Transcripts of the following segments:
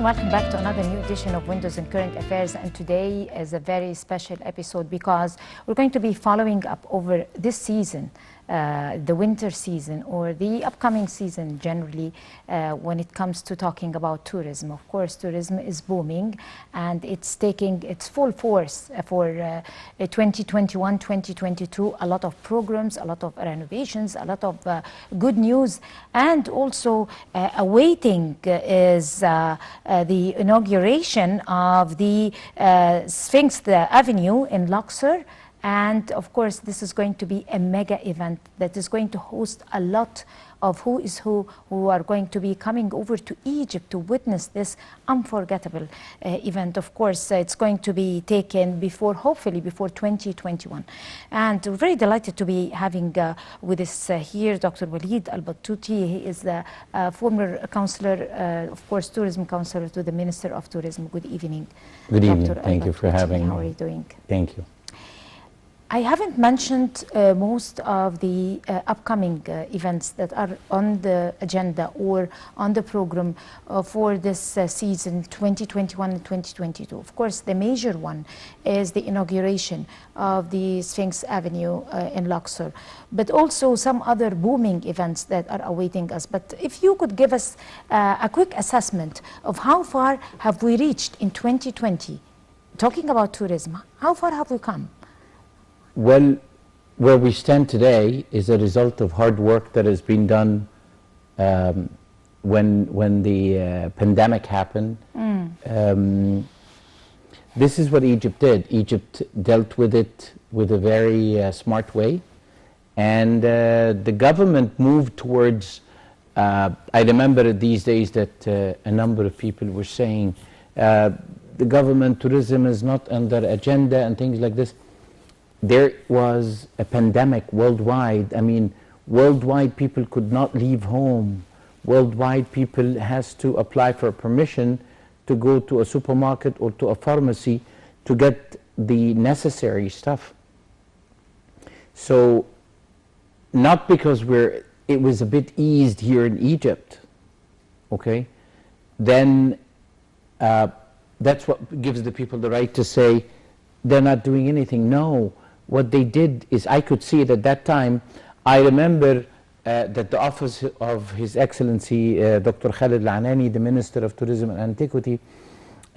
welcome back to another new edition of Windows and Current Affairs. And today is a very special episode because we're going to be following up over this season, the winter season or the upcoming season generally, when it comes to talking about tourism. Of course, tourism is booming and it's taking its full force for 2021, 2022. A lot of programs, a lot of renovations, a lot of good news, and also awaiting is the inauguration of the Sphinx Avenue in Luxor. And of course, this is going to be a mega event that is going to host a lot of who are going to be coming over to Egypt to witness this unforgettable event. Of course, it's going to be taken hopefully before 2021. And we're very delighted to be having with us here Dr. Waleed Batouti. He is the former counselor, of course, tourism counselor to the Minister of Tourism. Good evening. Good evening. Dr. Thank you for having me. How are you doing? Thank you. I haven't mentioned most of the upcoming events that are on the agenda or on the program for this season 2021 and 2022. Of course, the major one is the inauguration of the Sphinx Avenue in Luxor, but also some other booming events that are awaiting us. But if you could give us a quick assessment of how far have we reached in 2020, talking about tourism, how far have we come? Well, where we stand today is a result of hard work that has been done when the pandemic happened. This is what Egypt did. Egypt dealt with it with a very smart way, and the government moved towards, I remember these days that a number of people were saying the government tourism is not on their agenda and things like this. There was a pandemic worldwide. I mean, worldwide people could not leave home. Worldwide people has to apply for permission to go to a supermarket or to a pharmacy to get the necessary stuff. So, not because it was a bit eased here in Egypt, okay? Then that's what gives the people the right to say they're not doing anything. No. What they did is, I could see it at that time. I remember that the office of His Excellency Dr. Khalid Al-Anani, the Minister of Tourism and Antiquity,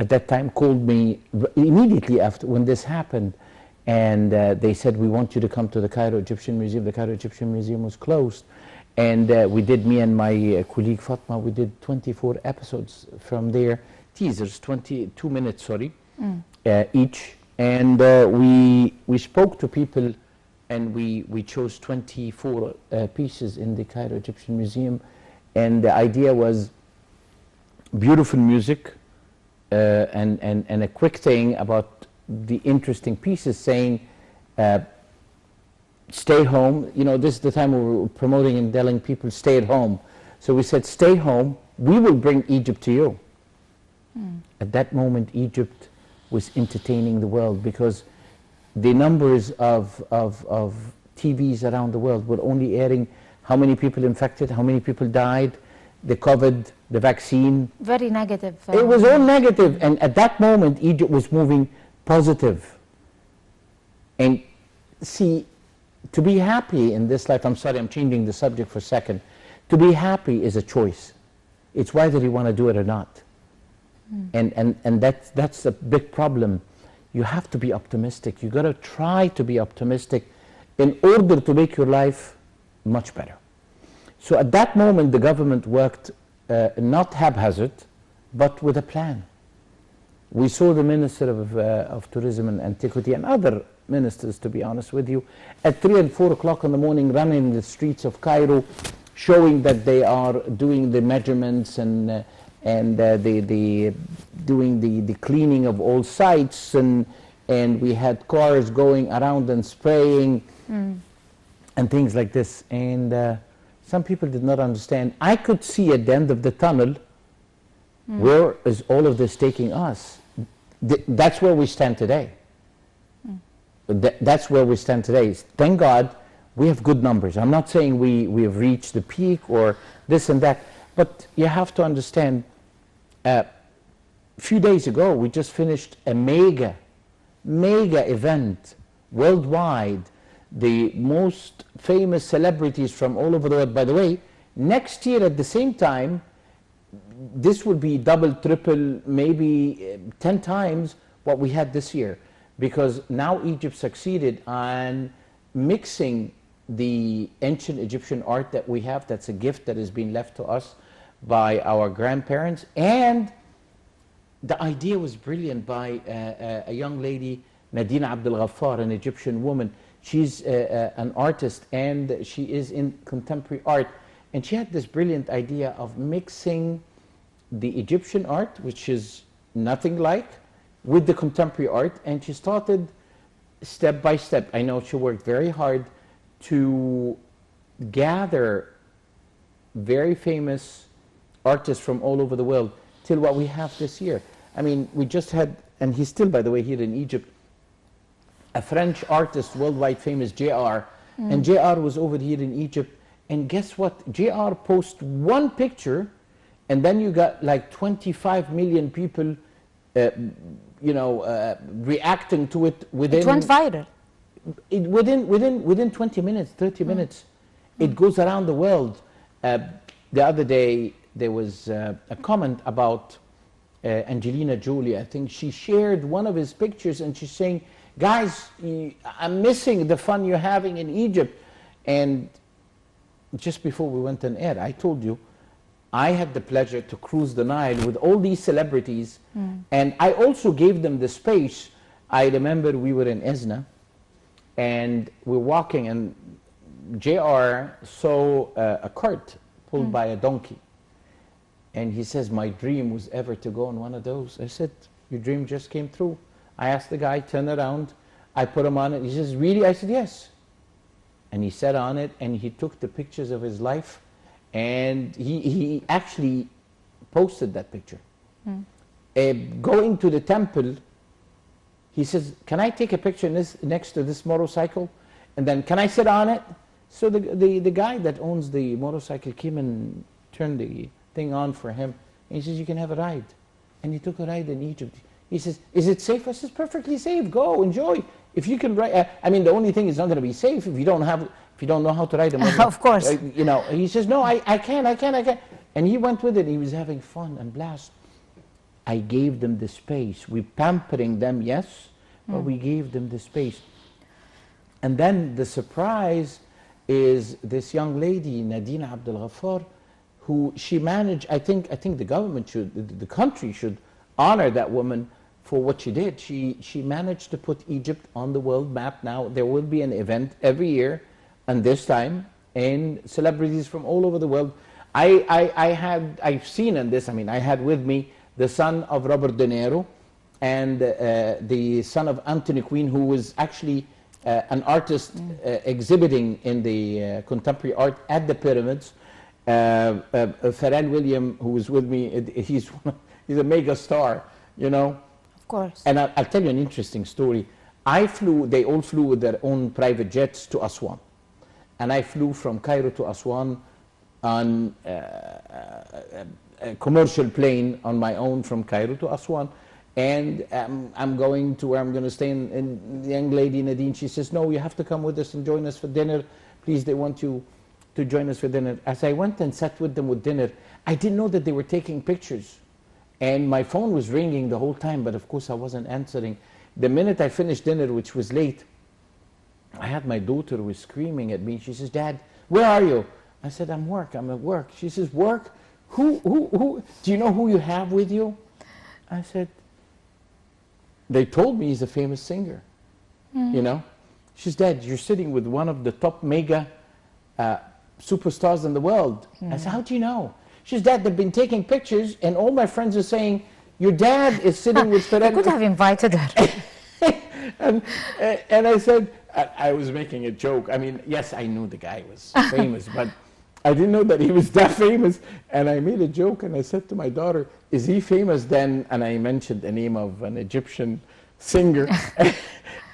at that time called me immediately after when this happened, and they said, we want you to come to the Cairo Egyptian Museum. The Cairo Egyptian Museum was closed, and we did, me and my colleague Fatma, we did 24 episodes from there, teasers, 22 minutes, sorry, each. And we spoke to people, and we chose 24 pieces in the Cairo Egyptian Museum. And the idea was beautiful music and a quick thing about the interesting pieces saying, stay home. You know, this is the time we were promoting and telling people stay at home. So we said, stay home, we will bring Egypt to you. At that moment, Egypt was entertaining the world, because the numbers of TVs around the world were only airing how many people infected, how many people died, the COVID, the vaccine. Very negative. It was all negative, and at that moment Egypt was moving positive. And see, to be happy in this life, I'm sorry, I'm changing the subject for a second. To be happy is a choice. It's whether you want to do it or not. And that's a big problem. You have to be optimistic. You got to try to be optimistic in order to make your life much better. So at that moment, the government worked not haphazard, but with a plan. We saw the Minister of Tourism and Antiquity and other ministers, to be honest with you, at 3 and 4 o'clock in the morning, running the streets of Cairo, showing that they are doing the measurements and doing the cleaning of all sites, and we had cars going around and spraying and things like this. And some people did not understand. I could see at the end of the tunnel, where is all of this taking us? That's where we stand today. That's where we stand today. Thank God we have good numbers. I'm not saying we have reached the peak or this and that, but you have to understand few days ago, we just finished a mega event worldwide. The most famous celebrities from all over the world. By the way, next year at the same time, this will be double, triple, maybe 10 times what we had this year. Because now Egypt succeeded on mixing the ancient Egyptian art that we have, that's a gift that has been left to us by our grandparents. And the idea was brilliant by a young lady, Nadine Abdel Ghaffar, an Egyptian woman. She's an artist and she is in contemporary art. And she had this brilliant idea of mixing the Egyptian art, which is nothing like, with the contemporary art. And she started step by step. I know she worked very hard to gather very famous artists from all over the world till what we have this year. I mean, we just had, and he's still, by the way, here in Egypt, a French artist, worldwide famous, JR. And JR was over here in Egypt. And guess what? JR posted one picture, and then you got like 25 million people, reacting to it within. It went viral. Within 20 minutes, 30 minutes, it goes around the world. The other day, there was a comment about Angelina Jolie. I think she shared one of his pictures, and she's saying, guys, I'm missing the fun you're having in Egypt. And just before we went on air, I told you, I had the pleasure to cruise the Nile with all these celebrities, and I also gave them the space. I remember we were in Esna, and we're walking, and JR saw a cart pulled by a donkey. And he says, my dream was ever to go on one of those. I said, your dream just came true. I asked the guy, turn around. I put him on it. He says, really? I said, yes. And he sat on it, and he took the pictures of his life, and he actually posted that picture. Going to the temple, he says, can I take a picture next to this motorcycle? And then, can I sit on it? So the guy that owns the motorcycle came and turned the thing on for him. And he says, you can have a ride. And he took a ride in Egypt. He says, is it safe? I says, perfectly safe. Go, enjoy. If you can ride, I mean, the only thing is not going to be safe if you don't know how to ride a motorcycle. Of course. He says, no, I can. And he went with it. He was having fun and blast. I gave them the space. We pampering them, yes, but we gave them the space. And then the surprise is this young lady, Nadine Abdel Ghaffar, who she managed. I think the government should, the country should honor that woman for what she did. She managed to put Egypt on the world map. Now there will be an event every year, and this time, and celebrities from all over the world. I've seen in this. I mean, I had with me the son of Robert De Niro, and the son of Anthony Quinn, who was actually an artist exhibiting in the contemporary art at the pyramids. Pharrell Williams, who was with me, he's a mega star, Of course. And I'll tell you an interesting story. They all flew with their own private jets to Aswan. And I flew from Cairo to Aswan on a commercial plane on my own from Cairo to Aswan. And I'm going to where I'm going to stay, and the young lady, Nadine, she says, no, you have to come with us and join us for dinner. Please, they want you to join us for dinner. As I went and sat with them with dinner, I didn't know that they were taking pictures. And my phone was ringing the whole time, but of course I wasn't answering. The minute I finished dinner, which was late, I had my daughter who was screaming at me. She says, Dad, where are you? I said, I'm at work. She says, work? Who, do you know who you have with you? I said, they told me he's a famous singer, She says, Dad, you're sitting with one of the top mega superstars in the world. I said, how do you know? She says, Dad, they've been taking pictures, and all my friends are saying, your dad is sitting with Pharrell. You could have invited her. and I said, I was making a joke. I mean, yes, I knew the guy was famous, but I didn't know that he was that famous. And I made a joke, and I said to my daughter, is he famous then? And I mentioned the name of an Egyptian singer.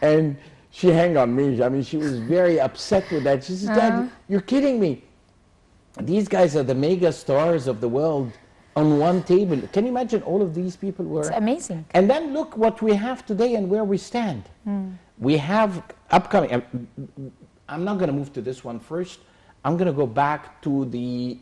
And she hung on me. I mean, she was very upset with that. She says, Dad, you're kidding me. These guys are the mega stars of the world. on one table. Can you imagine all of these people were? It's amazing. And then look what we have today and where we stand. We have upcoming, I'm not going to move to this one first. I'm going to go back to the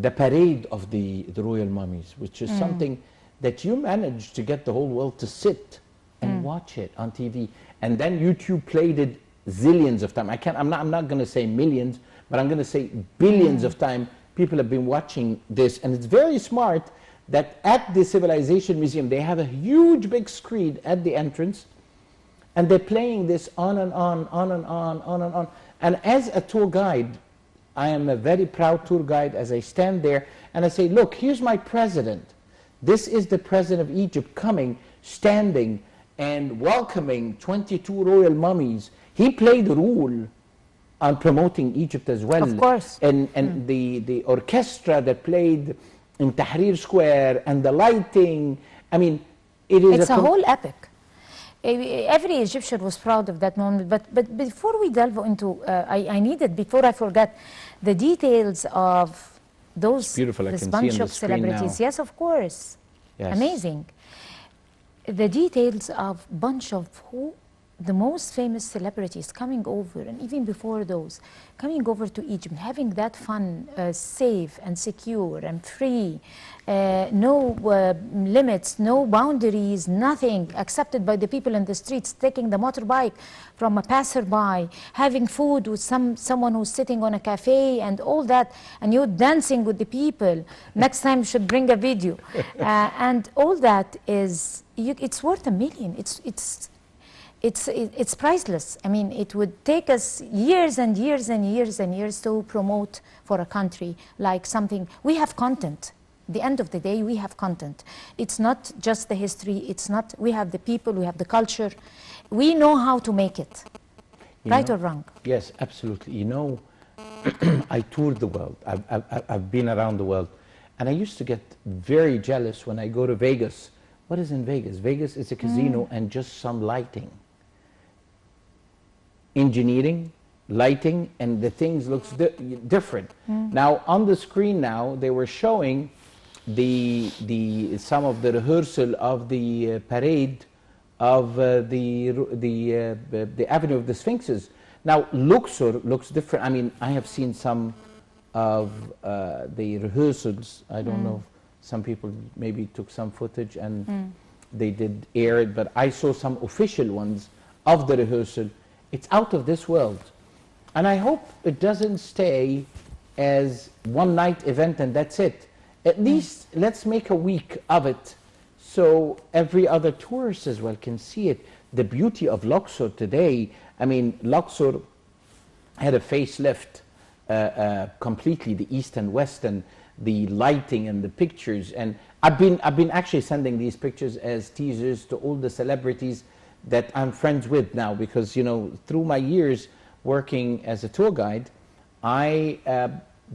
parade of the royal mummies, which is something that you managed to get the whole world to sit and watch it on TV. And then YouTube played it zillions of times. I'm not going to say millions, but I'm going to say billions of times. People have been watching this, and it's very smart that at the Civilization Museum they have a huge big screen at the entrance, and they're playing this on and on, on and on, on and on. And as a tour guide, I am a very proud tour guide as I stand there and I say, look, here's my president. This is the president of Egypt coming, standing and welcoming 22 royal mummies. He played a role on promoting Egypt as well. Of course. And the orchestra that played in Tahrir Square and the lighting, I mean, it's a whole epic. Every Egyptian was proud of that moment. But before we delve into, I needed, before I forget, the details of those, this bunch of celebrities. Yes, of course. Yes. Amazing. The details of bunch of the most famous celebrities coming over, and even before those, coming over to Egypt, having that fun, safe and secure and free, no limits, no boundaries, nothing accepted by the people in the streets, taking the motorbike from a passerby, having food with someone who's sitting on a cafe and all that, and you're dancing with the people. Next time you should bring a video. And all that is, it's worth $1 million. It's priceless. I mean, it would take us years and years and years and years to promote for a country like something. We have content. At the end of the day, we have content. It's not just the history. It's not, we have the people, we have the culture. We know how to make it. Right or wrong? Yes, absolutely. You know, I toured the world. I've been around the world. And I used to get very jealous when I go to Vegas. What is in Vegas? Vegas is a casino and just some lighting. Engineering, lighting, and the things looks different. Now on the screen now they were showing some of the rehearsal of the parade of the Avenue of the Sphinxes. Now Luxor looks different. I mean, I have seen some of the rehearsals. I don't know if some people maybe took some footage and they did air it, but I saw some official ones of the rehearsal. It's out of this world. And I hope it doesn't stay as one night event and that's it. At least let's make a week of it so every other tourist as well can see it. The beauty of Luxor today, I mean, Luxor had a facelift completely, the east and west, and the lighting and the pictures. And I've been actually sending these pictures as teasers to all the celebrities that I'm friends with now, because, you know, through my years working as a tour guide, I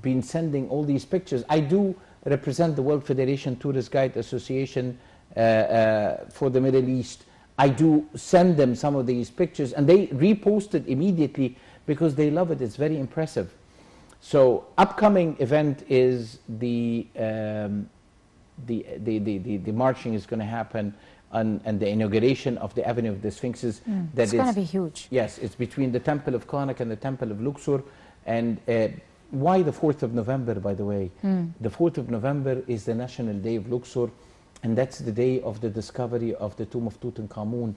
been sending all these pictures. I do represent the World Federation Tourist Guide Association for the Middle East. I do send them some of these pictures, and they repost it immediately because they love it. It's very impressive. So upcoming event is the marching is going to happen, and the inauguration of the Avenue of the Sphinxes. It's going to be huge. Yes, it's between the Temple of Karnak and the Temple of Luxor. And why the 4th of November, by the way? The 4th of November is the National Day of Luxor, and that's the day of the discovery of the tomb of Tutankhamun.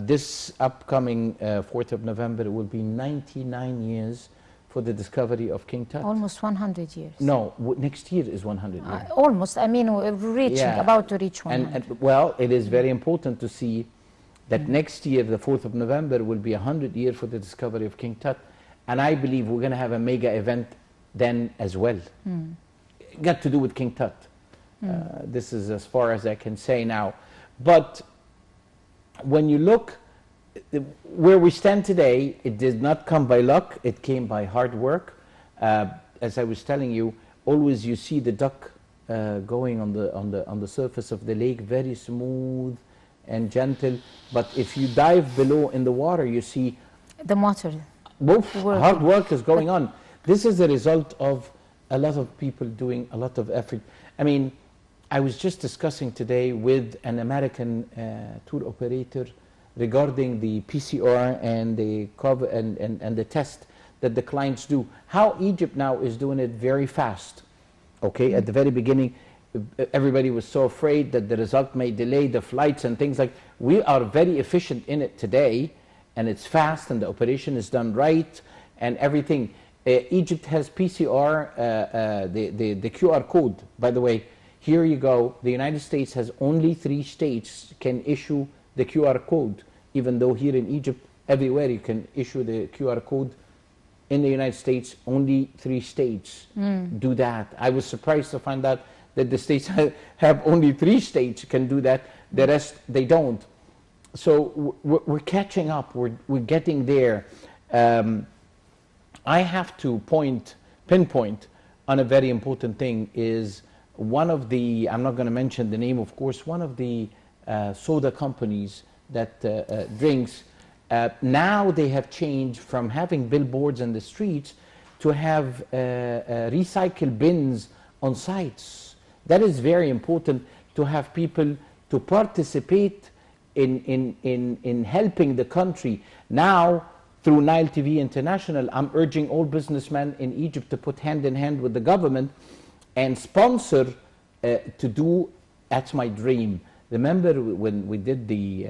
This upcoming 4th of November will be 99 years for the discovery of King Tut. Almost 100 years. No, next year is 100 years. Almost, I mean, about to reach 100. And well, it is very important to see that next year, the 4th of November, will be 100 years for the discovery of King Tut. And I believe we're going to have a mega event then as well. Got to do with King Tut. This is as far as I can say now. But when you look where we stand today, it did not come by luck. It came by hard work. As I was telling you, always you see the duck going on the surface of the lake, very smooth and gentle. But if you dive below in the water, you see the motor. Hard work is going on. This is the result of a lot of people doing a lot of effort. I mean, I was just discussing today with an American tour operator regarding the PCR and the COVID and the test that the clients do. How Egypt now is doing it very fast. Okay, at the very beginning, everybody was so afraid that the result may delay the flights and things like. We are very efficient in it today, and it's fast, and the operation is done right, and everything. Egypt has PCR, the QR code. By the way, here you go. The United States has only 3 states can issue the QR code, even though here in Egypt, everywhere you can issue the QR code. In the United States, only 3 states do that. I was surprised to find out that the states have only 3 states can do that. The rest, they don't. So we're catching up. We're getting there. I have to pinpoint on a very important thing is one of the, I'm not going to mention the name, of course, one of the soda companies that drinks, now they have changed from having billboards in the streets to have recycle bins on sites. That is very important to have people to participate in helping the country. Now, through Nile TV International, I'm urging all businessmen in Egypt to put hand in hand with the government and sponsor to do, that's my dream. Remember when we did the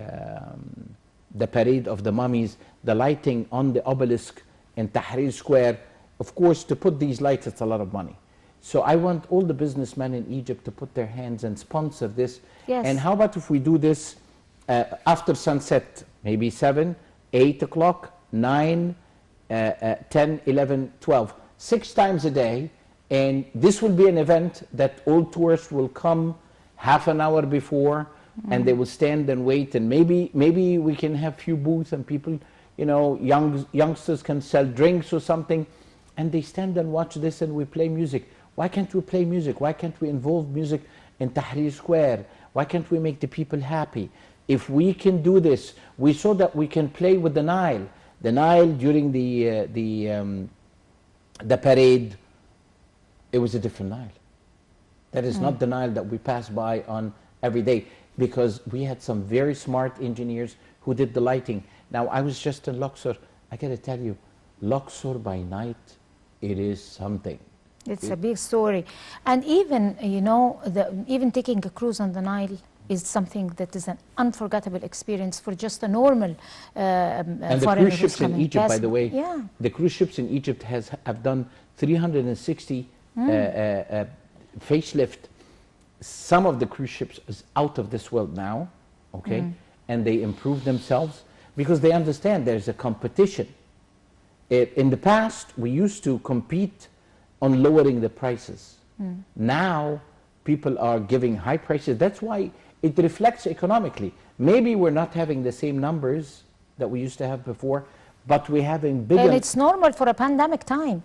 parade of the mummies, the lighting on the obelisk in Tahrir Square? Of course, to put these lights, it's a lot of money. So I want all the businessmen in Egypt to put their hands and sponsor this. Yes. And how about if we do this after sunset, maybe 7, 8 o'clock, 9, 10, 11, 12, 6 times a day. And this will be an event that all tourists will come half an hour before, and they will stand and wait, and maybe we can have few booths, and people, you know, youngsters can sell drinks or something, and they stand and watch this, and we play music. Why can't we play music? Why can't we involve music in Tahrir Square? Why can't we make the people happy? If we can do this, we saw that we can play with the Nile. The Nile during the parade, it was a different Nile. That is not the Nile that we pass by on every day, because we had some very smart engineers who did the lighting. Now, I was just in Luxor. I got to tell you, Luxor by night, it is something. It's a big story. And even, you know, even taking a cruise on the Nile is something that is an unforgettable experience for just a normal and the cruise ships in Egypt, by the way, the cruise ships in Egypt have done 360 facelift. Some of the cruise ships is out of this world now, okay, and they improve themselves because they understand there's a competition. In the past, we used to compete on lowering the prices. Now, people are giving high prices. That's why it reflects economically. Maybe we're not having the same numbers that we used to have before, but we're having bigger... And it's normal for a pandemic time.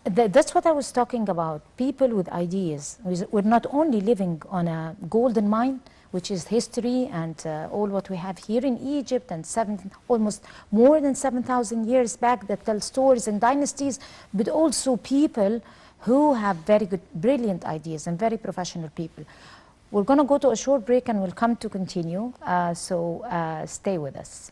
That's what I was talking about. People with ideas. We're not only living on a golden mine, which is history and all what we have here in Egypt and almost more than 7,000 years back that tell stories and dynasties, but also people who have very good, brilliant ideas and very professional people. We're going to go to a short break and we'll come to continue, so stay with us.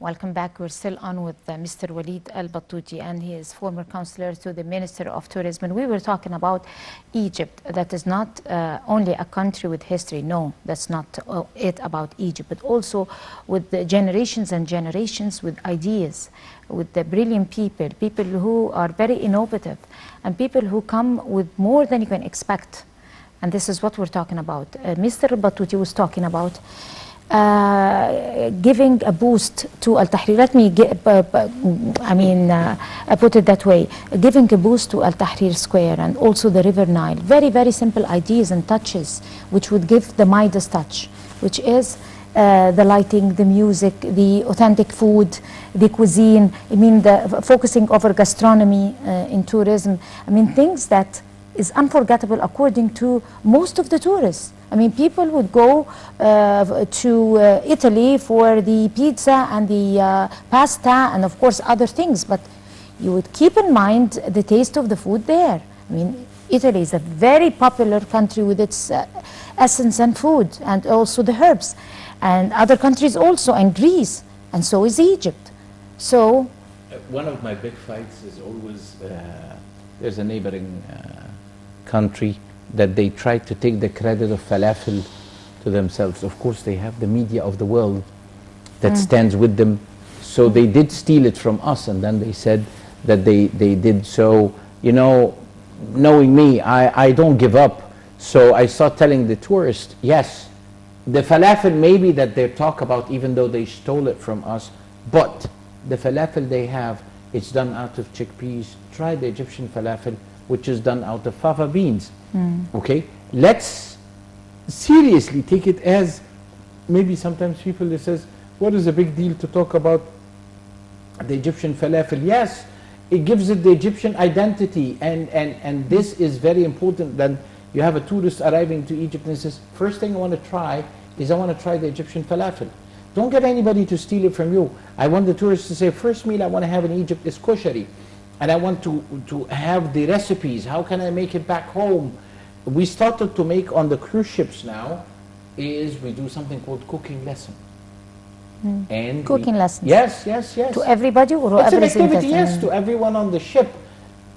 Welcome back. We're still on with Mr. Waleed Al Batouti, and he is former counselor to the Minister of Tourism. And we were talking about Egypt. That is not only a country with history. No, that's not it about Egypt, but also with the generations and generations with ideas, with the brilliant people, people who are very innovative, and people who come with more than you can expect. And this is what we're talking about. Mr. Batouti was talking about giving a boost to Al Tahrir. Let me put it that way. Giving a boost to Al Tahrir Square and also the River Nile. Very, very simple ideas and touches which would give the Midas touch, which is the lighting, the music, the authentic food, the cuisine. I mean, the focusing over gastronomy in tourism. I mean, things that is unforgettable according to most of the tourists. I mean, people would go to Italy for the pizza and the pasta and, of course, other things. But you would keep in mind the taste of the food there. I mean, Italy is a very popular country with its essence and food, and also the herbs. And other countries also, and Greece, and so is Egypt. So one of my big fights is always, there's a neighboring country that they try to take the credit of falafel to themselves. Of course, they have the media of the world that stands with them. So they did steal it from us, and then they said that they did so. You know, knowing me, I don't give up. So I start telling the tourists, yes, the falafel maybe that they talk about, even though they stole it from us, but the falafel they have, it's done out of chickpeas. Try the Egyptian falafel, which is done out of fava beans. Okay, let's seriously take it as, maybe sometimes people, they says, what is a big deal to talk about the Egyptian falafel? Yes, it gives it the Egyptian identity, and this is very important. Then you have a tourist arriving to Egypt and says, first thing I want to try is I want to try the Egyptian falafel. Don't get anybody to steal it from you. I want the tourists to say, first meal I want to have in Egypt is koshari, and I want to have the recipes. How can I make it back home? We started to make on the cruise ships now, is we do something called cooking lesson. And cooking lessons. Yes. To everybody, or It's an whoever is activity, interested? yes, to everyone on the ship.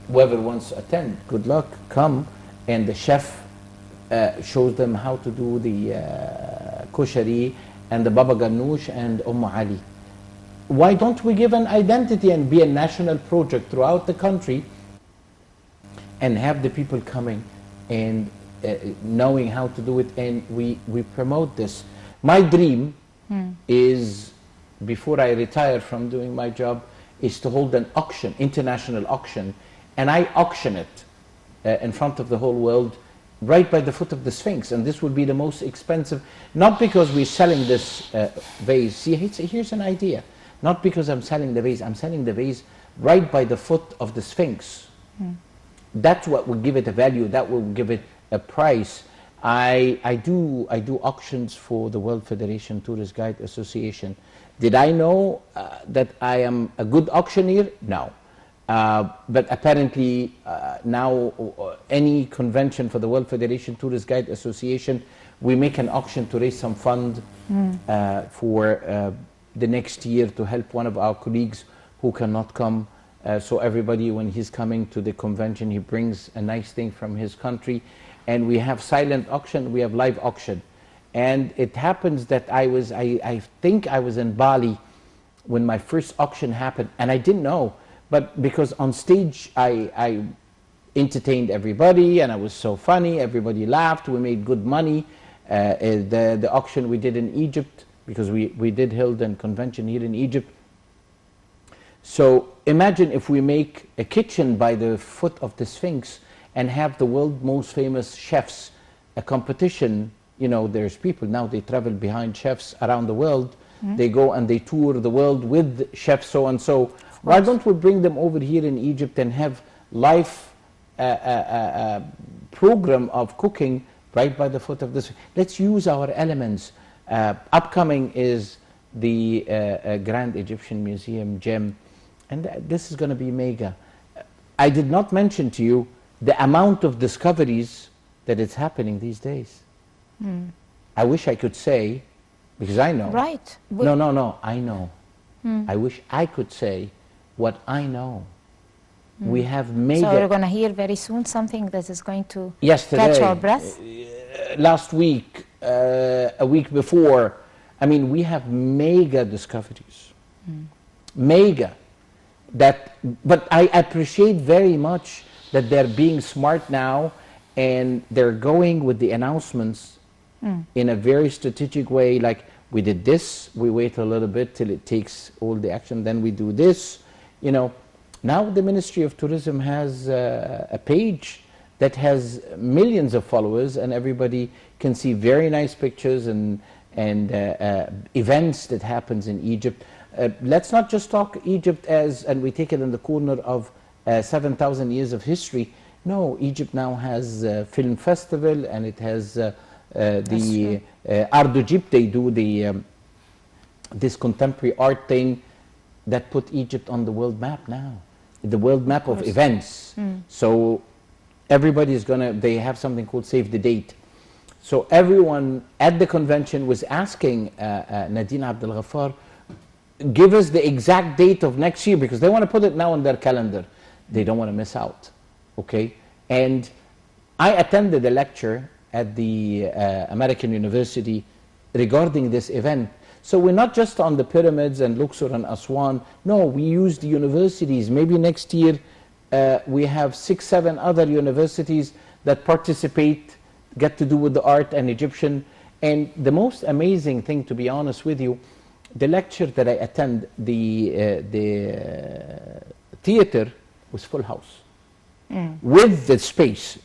Whoever wants to attend, good luck, come. And the chef shows them how to do the koshari and the baba ganoush and Ali. Why don't we give an identity and be a national project throughout the country and have the people coming and knowing how to do it, and we promote this. My dream is, before I retire from doing my job, is to hold an auction, international auction, and I auction it in front of the whole world, right by the foot of the Sphinx. And this would be the most expensive, not because we're selling this vase. See, here's an idea. Not because I'm selling the vase, I'm selling the vase right by the foot of the Sphinx. That's what will give it a value, that will give it a price. I do auctions for the World Federation Tourist Guide Association. Did I know that I am a good auctioneer? No. But apparently now any convention for the World Federation Tourist Guide Association, we make an auction to raise some fund for the next year to help one of our colleagues who cannot come. So everybody, when he's coming to the convention, he brings a nice thing from his country. And we have silent auction, we have live auction. And it happens that I think I was in Bali when my first auction happened, and I didn't know. But because on stage I entertained everybody, and I was so funny, everybody laughed, we made good money. The auction we did in Egypt, because we did held a convention here in Egypt. So imagine if we make a kitchen by the foot of the Sphinx and have the world's most famous chefs, a competition. You know, there's people now, they travel behind chefs around the world. They go and they tour the world with chef so-and-so. Why don't we bring them over here in Egypt and have live program of cooking right by the foot of this? Let's use our elements. Upcoming is the Grand Egyptian Museum gem, and this is going to be mega. I did not mention to you the amount of discoveries that is happening these days. I wish I could say, because I know. Right. No, I know. I wish I could say what I know. We have made. So we're going to hear very soon something that is going to yesterday, catch our breath? Last week, a week before. I mean, we have mega discoveries. Mega. But I appreciate very much that they're being smart now, and they're going with the announcements in a very strategic way. Like, we did this, we wait a little bit till it takes all the action, then we do this. You know, now the Ministry of Tourism has a page that has millions of followers, and everybody can see very nice pictures and events that happens in Egypt. Let's not just talk Egypt as, and we take it in the corner of 7,000 years of history. No, Egypt now has a film festival, and it has the true. Art d'Egypte. They do the this contemporary art thing that put Egypt on the world map now, the world map of course. events. So everybody's gonna, they have something called Save the Date. So everyone at the convention was asking Nadine Abdel Ghaffar, give us the exact date of next year, because they want to put it now on their calendar. They don't want to miss out, okay? And I attended a lecture at the American University regarding this event. So we're not just on the pyramids and Luxor and Aswan. No, we use the universities. Maybe next year we have 6, 7 other universities that participate, get to do with the art and Egyptian. And the most amazing thing, to be honest with you, the lecture that I attend, the theater was full house, with the space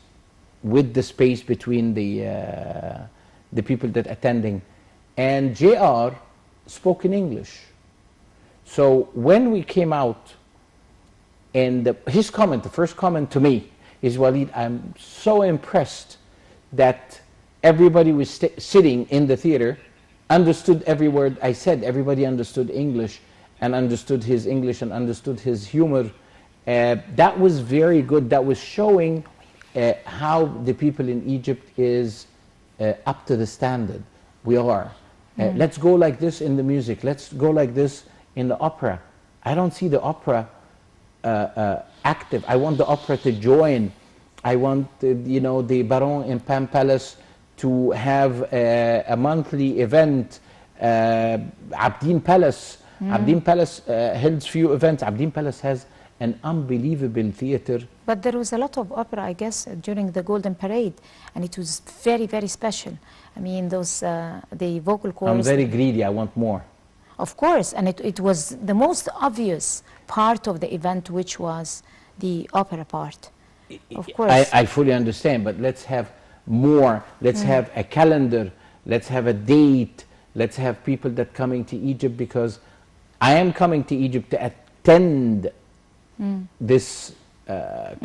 between the people that attending, and JR spoke in English. So when we came out, and his comment, the first comment to me is, Waleed, I'm so impressed that everybody was sitting in the theater, understood every word I said. Everybody understood English, and understood his English, and understood his humor. That was very good. That was showing how the people in Egypt is up to the standard. We are. Let's go like this in the music. Let's go like this in the opera. I don't see the opera active. I want the opera to join. I want the Baron in Pan Palace to have a monthly event. Abdeen Palace. Abdeen Palace holds few events. Abdeen Palace has an unbelievable theater. But there was a lot of opera, I guess, during the Golden Parade, and it was very, very special. I mean, those the vocal chorus. I'm very greedy. I want more. Of course, and it was the most obvious part of the event, which was the opera part. Of course. I fully understand, but let's have more. Let's have a calendar. Let's have a date. Let's have people that coming to Egypt, because I am coming to Egypt to attend this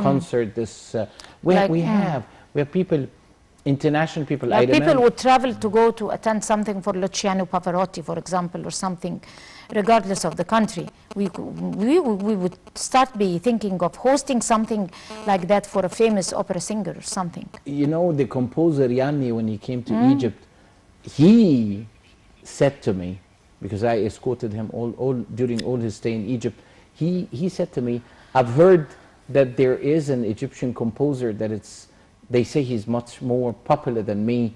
concert. This we have people, international people. Like people would travel to go to attend something for Luciano Pavarotti, for example, or something, regardless of the country. We would start be thinking of hosting something like that for a famous opera singer or something. You know, the composer Yanni, when he came to Egypt, he said to me, because I escorted him during all his stay in Egypt, he said to me, I've heard that there is an Egyptian composer that they say he's much more popular than me.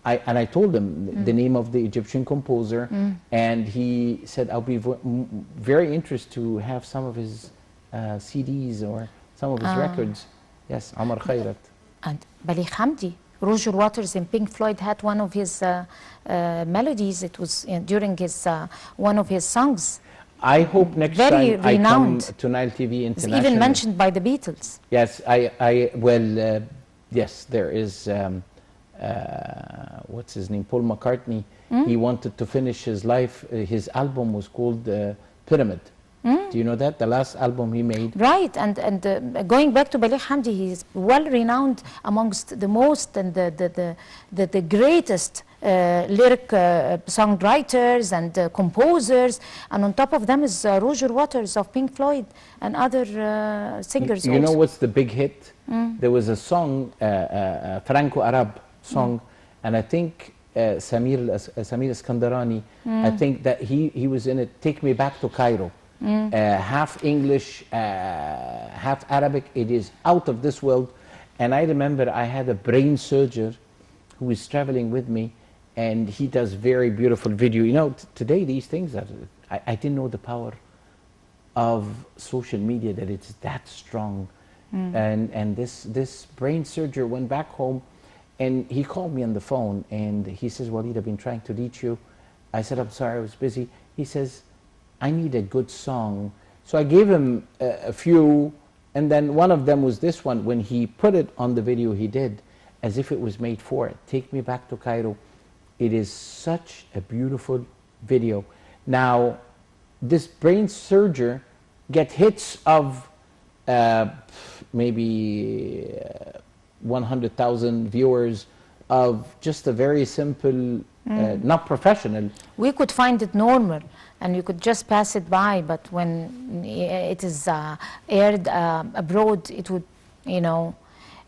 And I told him the name of the Egyptian composer, and he said, I'll be very interested to have some of his CDs or some of his records. Yes, Omar Khayrat. And Bali Hamdi, Roger Waters in Pink Floyd had one of his melodies. It was during his one of his songs. I hope next Very time renowned. I come to Nile TV International. It's even mentioned by the Beatles. Yes, yes, there is, what's his name, Paul McCartney. He wanted to finish his life, his album was called Pyramid. Do you know that? The last album he made. Right, and going back to Bali Hamdi, he's well renowned amongst the most and the greatest lyric songwriters and composers, and on top of them is Roger Waters of Pink Floyd and other singers. You know what's the big hit? There was a song, Franco-Arab song, and I think Samir Iskandarani, I think that he was in it, Take Me Back to Cairo. Half English, half Arabic. It is out of this world. And I remember I had a brain surgeon who was traveling with me, and he does very beautiful video. You know, today these things are, I didn't know the power of social media, that it's that strong. And this brain surgeon went back home, and he called me on the phone, and he says, Waleed, I've been trying to reach you. I said, I'm sorry, I was busy. He says, I need a good song. So I gave him a few, and then one of them was this one. When he put it on the video, he did as if it was made for it. Take Me Back to Cairo. It is such a beautiful video. Now, this brain surgeon get hits of maybe 100,000 viewers of just a very simple, not professional. We could find it normal and you could just pass it by, but when it is aired abroad, it would, you know,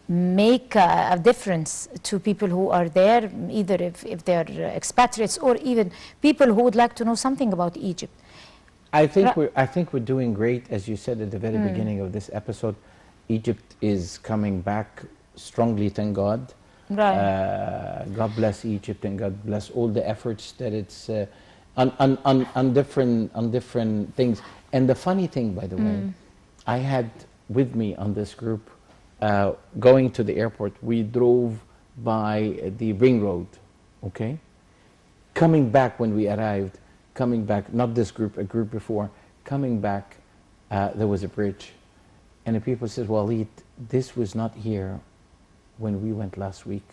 make a difference to people who are there, either if they're expatriates or even people who would like to know something about Egypt. I think we're doing great. As you said at the very beginning of this episode, Egypt is coming back strongly, thank God. Right. God bless Egypt, and God bless all the efforts that it's on different things. And the funny thing, by the way, I had with me on this group going to the airport. We drove by the ring road, okay? Coming back when we arrived, coming back, not this group, a group before, coming back, there was a bridge. And the people said, Waleed, this was not here when we went last week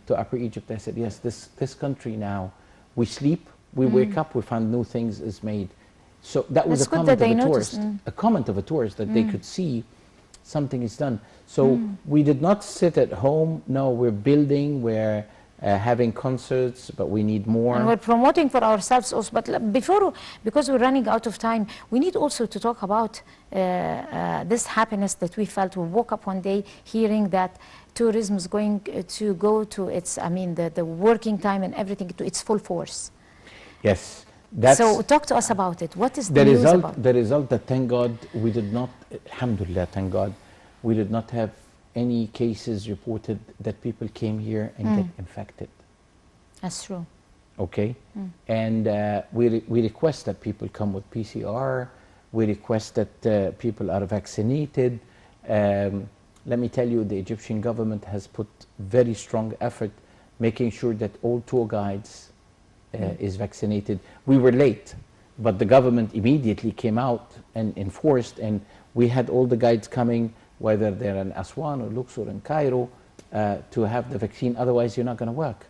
to Upper Egypt. I said, yes, this country now, we sleep, we wake up, we find new things is made. So that was a comment of a tourist, a comment of a tourist that they could see something is done. So we did not sit at home. No, we're building, we're having concerts, but we need more. And we're promoting for ourselves also. But before, because we're running out of time, we need also to talk about this happiness that we felt. We woke up one day hearing that tourism is going to go to its, I mean, the working time and everything to its full force. Yes. So talk to us about it. What is the news about? The result that, thank God, we did not, alhamdulillah, thank God, we did not have any cases reported that people came here and get infected. That's true. Okay? And we request that people come with PCR. We request that people are vaccinated. Let me tell you, the Egyptian government has put very strong effort making sure that all tour guides is vaccinated. We were late, but the government immediately came out and enforced, and we had all the guides coming, whether they're in Aswan or Luxor and Cairo, to have the vaccine. Otherwise, you're not going to work,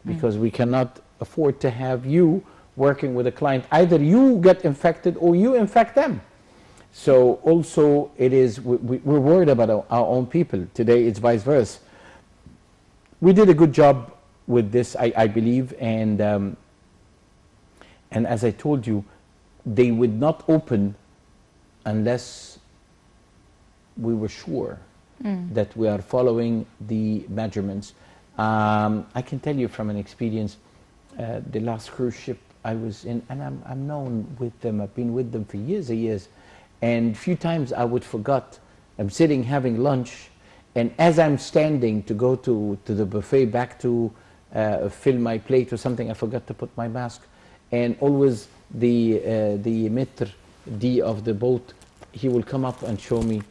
because we cannot afford to have you working with a client. Either you get infected or you infect them. So also, it is, we're worried about our own people. Today, it's vice versa. We did a good job with this, I believe, and as I told you, they would not open unless we were sure that we are following the measurements. I can tell you from an experience, the last cruise ship I was in, and I'm known with them, I've been with them for years and years, and a few times I would forget, I'm sitting having lunch, and as I'm standing to go to the buffet back to fill my plate or something, I forgot to put my mask. And always the maitre d' of the boat, he will come up and show me.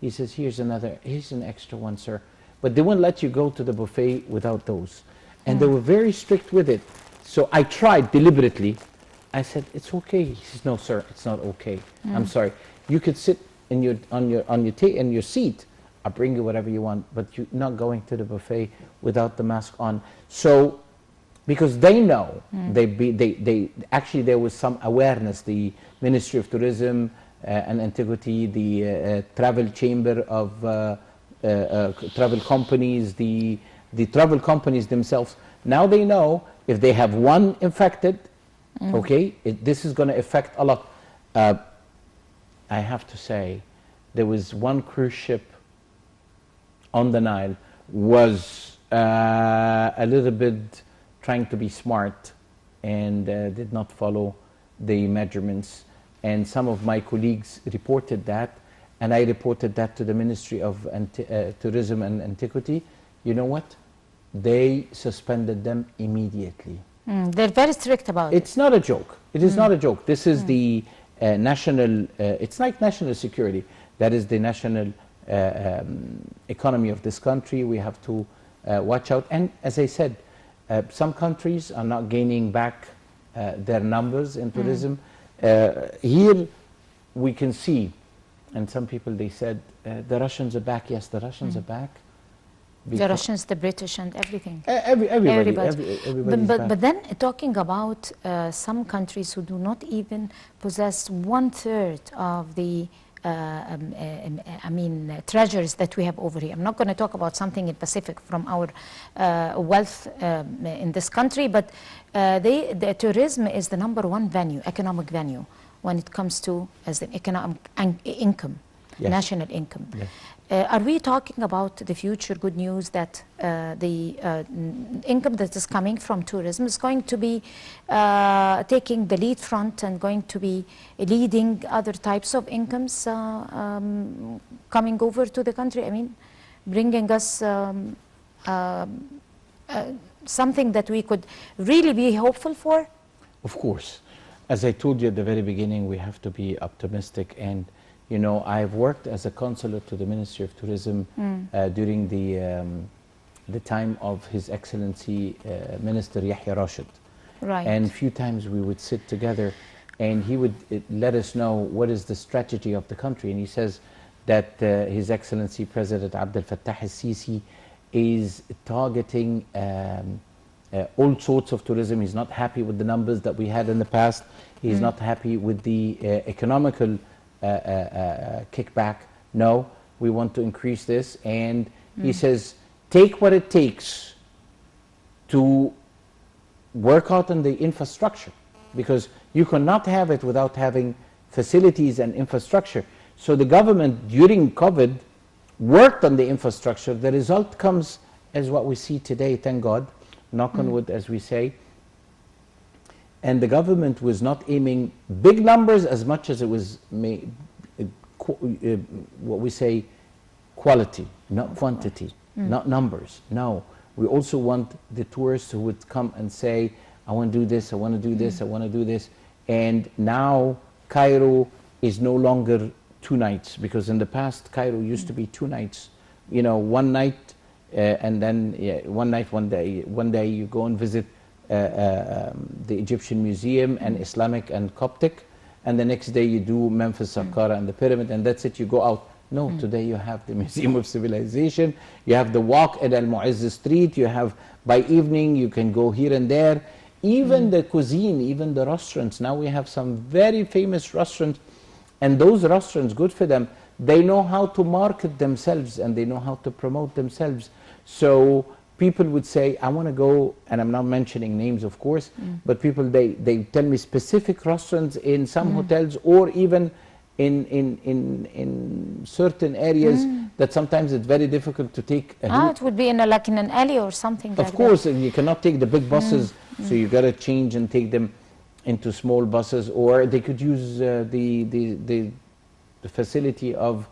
He says, here's an extra one, sir. But they won't let you go to the buffet without those. And they were very strict with it. So I tried deliberately. I said, it's okay. He says, no, sir, it's not okay. I'm sorry. You could sit in your seat. I'll bring you whatever you want, but you're not going to the buffet without the mask on. So, because they know, actually there was some awareness. The Ministry of Tourism and Antiquity, the travel chamber of travel companies, the travel companies themselves, now they know if they have one infected, okay, this is going to affect a lot. I have to say, there was one cruise ship on the Nile was a little bit trying to be smart and did not follow the measurements. And some of my colleagues reported that, and I reported that to the Ministry of Tourism and Antiquity. You know what? They suspended them immediately. They're very strict about it. It's not a joke. It is not a joke. This is the national, it's like national security. That is the national economy of this country. We have to watch out. And as I said, some countries are not gaining back their numbers in tourism. Here we can see, and some people, they said, the Russians are back. Yes, the Russians are back. The Russians, the British, and everything. Everybody. But then talking about some countries who do not even possess 1/3 of the treasures that we have over here. I'm not going to talk about something in Pacific from our wealth in this country, but the tourism is the #1 venue, economic venue, when it comes to as an economic income, Yes. national income. Yes. Are we talking about the future good news that the income that is coming from tourism is going to be taking the lead front and going to be leading other types of incomes coming over to the country? I mean, bringing us something that we could really be hopeful for? Of course. As I told you at the very beginning, we have to be optimistic. And, you know, I've worked as a consulate to the Ministry of Tourism during the time of His Excellency Minister Yahya Rashid. Right. And a few times we would sit together and he would let us know what is the strategy of the country. And he says that His Excellency President Abdel Fattah al-Sisi is targeting all sorts of tourism. He's not happy with the numbers that we had in the past. He's not happy with the economical kickback. No, we want to increase this. And he says, take what it takes to work out on the infrastructure, because you cannot have it without having facilities and infrastructure. So the government during COVID worked on the infrastructure. The result comes as what we see today, thank God, knock on wood, as we say. And the government was not aiming big numbers as much as it was what we say quality, not quantity, not numbers. No, we also want the tourists who would come and say, I want to do this, I want to do this, I want to do this. And now Cairo is no longer 2 nights, because in the past Cairo used to be 2 nights, you know, 1 night and then 1 night, 1 day. One day you go and visit the Egyptian Museum and Islamic and Coptic, and the next day you do Memphis, Saqqara and the pyramid, and that's it, you go out. No, today you have the Museum of Civilization, you have the walk at Al-Mu'izz Street, you have, by evening you can go here and there. Even the cuisine, even the restaurants, now we have some very famous restaurants, and those restaurants, good for them, they know how to market themselves and they know how to promote themselves. So people would say, I want to go, and I'm not mentioning names of course, but people, they tell me specific restaurants in some hotels, or even in certain areas that sometimes it's very difficult to take a It would be in like in an alley or something like that. Of course, you cannot take the big buses, so you got to change and take them into small buses, or they could use the facility of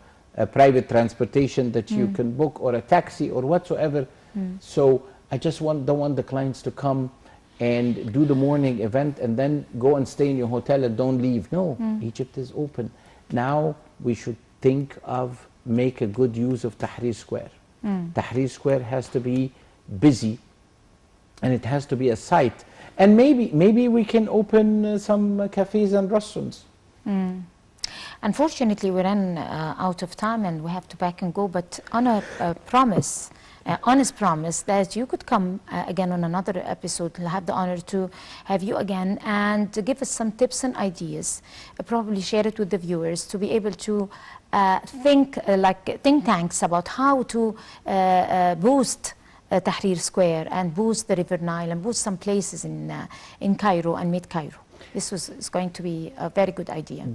private transportation that you can book, or a taxi or whatsoever. So I just don't want the clients to come and do the morning event and then go and stay in your hotel and don't leave. No, Egypt is open. Now we should think of make a good use of Tahrir Square. Tahrir Square has to be busy, and it has to be a site. And maybe we can open some cafes and restaurants. Unfortunately, we ran out of time and we have to back and go, but on a promise, honest promise that you could come again on another episode. We'll have the honor to have you again and to give us some tips and ideas, probably share it with the viewers to be able to think like think tanks about how to boost Tahrir Square and boost the River Nile and boost some places in Cairo and mid-Cairo. This is going to be a very good idea.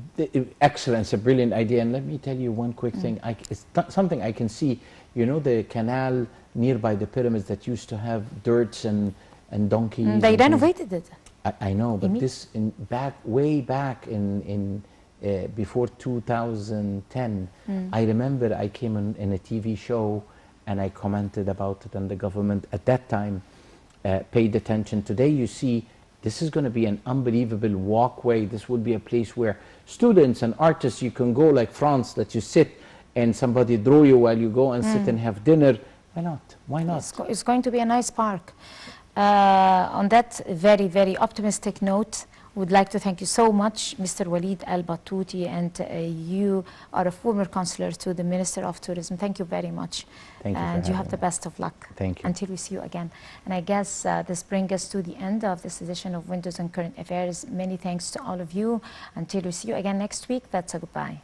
Excellent, it's a brilliant idea. And let me tell you one quick thing. It's something I can see. You know the canal nearby the pyramids that used to have dirts and donkeys? They renovated it. I know, but this way back in before 2010, I remember I came in a TV show and I commented about it, and the government at that time paid attention. Today you see this is going to be an unbelievable walkway. This would be a place where students and artists, you can go like France, that you sit and somebody draw you while you go and sit and have dinner. Why not? Why not? It's going to be a nice park. On that very, very optimistic note, would like to thank you so much, Mr. Waleed Al Batouti, and you are a former consular to the Minister of Tourism. Thank you very much. Thank you. And you have the best of luck. Thank you. Until we see you again. And I guess this brings us to the end of this edition of Windows on Current Affairs. Many thanks to all of you. Until we see you again next week, that's a goodbye.